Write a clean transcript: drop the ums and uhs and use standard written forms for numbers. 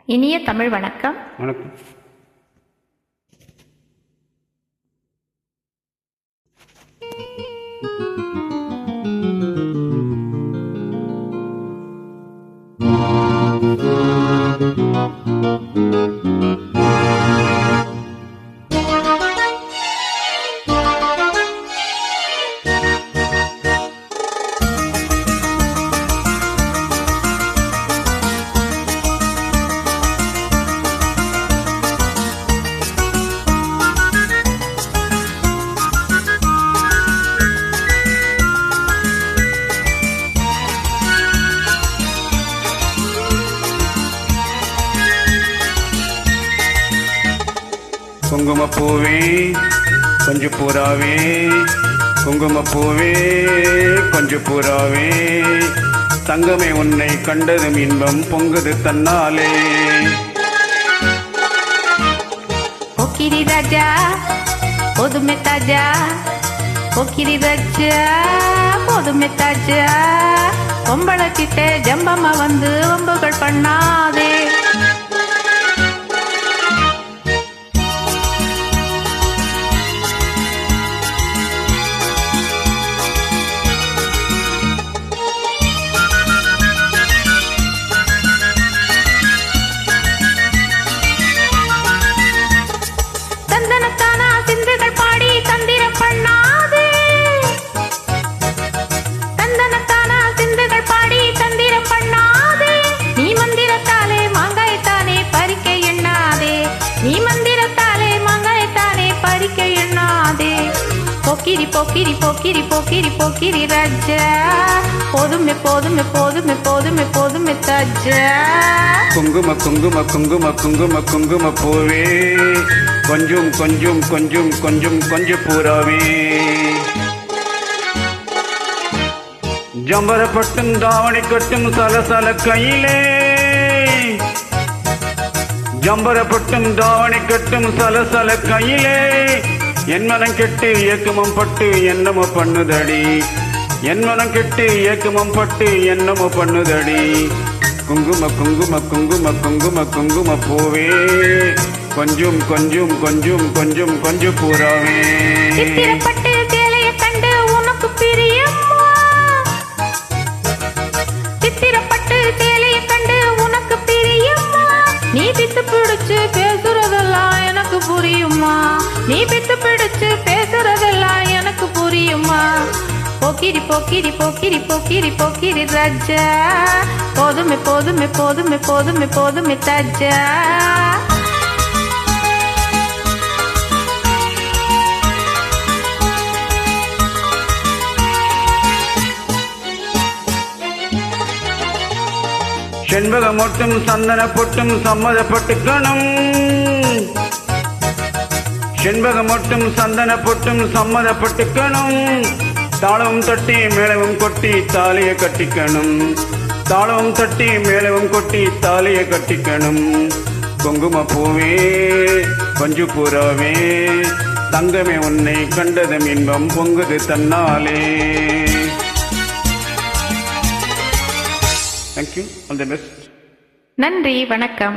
இனிய தமிழ் வணக்கம். வணக்கம். குங்குமப்பூவே கொஞ்சம் பூராவே, குங்குமப்பூவே கொஞ்சம் பூராவே, தங்கமே உன்னை கண்டதும் இன்பம் பொங்குது தன்னாலே. போக்கிரி ராஜா போதுமே தாஜா, போக்கிரி ராஜா போதுமே தாஜா, பொம்பளை கிட்ட ஜம்பமா வந்து ஒம்புகள் பண்ணாதே. போக்கிரி போக்கிரி போக்கிரி போக்கிரி போக்கிரி ராஜா, போதுமே போதுமே போதுமே போதுமே போதுமே தாஜா. குங்கும குங்கும குங்கும குங்கும குங்கும பூவே கொஞ்சம் கொஞ்சம் கொஞ்சம் கொஞ்சம் கொஞ்சம் பூராவே, ஜம்பரப்பட்டும் தாவணி கட்டும் சலசல கையிலே, ஜம்பரப்பட்டும் தாவணி கட்டும் சலசல கையிலே, என் மனம் கெட்டு ஏக்கமம் பட்டு என்னமோ பண்ணுதடி, என் மனம் கெட்டு ஏக்கமம் பட்டு என்னமோ பண்ணுதடி. குங்கும குங்கும குங்கும குங்கும குங்கும பூவே கொஞ்சம் கொஞ்சம் கொஞ்சம் கொஞ்சம் கொஞ்சம் பூராவே. சித்திரப்பட்டு சேலைய கண்டு உனக்கு பிரியம்மா, சித்திரப்பட்டு சேலைய கண்டு உனக்கு பிரியம்மா, நீ பித்து பிடிச்சு பேசுறதெல்லாம் எனக்கு புரியுமா, நீ பித்து பிடிச்சு பேசுறதெல்லாம் எனக்கு புரியுமா. போக்கிரி போக்கிரி போக்கிரி போக்கிரி போக்கிரி ராஜா, போதுமே போதுமே போதுமே போதுமே போதுமே தாஜா. செண்பகம் மொட்டும் சந்தன பொட்டும் சம்மதப்பட்டுக்கணும், செண்பகம் மொட்டும் சந்தன பொட்டும் சம்மதப்பட்டுக்கணும், தாளவும் தட்டி மேளவும் கொட்டி தாலிய கட்டிக்கணும், தாளவும் தட்டி மேளவும் கொட்டி தாலிய கட்டிக்கணும். குங்கும பூவே கொஞ்சம் பூராவே, தங்கமே உன்னை கண்டதும் இன்பம் பொங்குது தன்னாலே. நன்றி, வணக்கம்.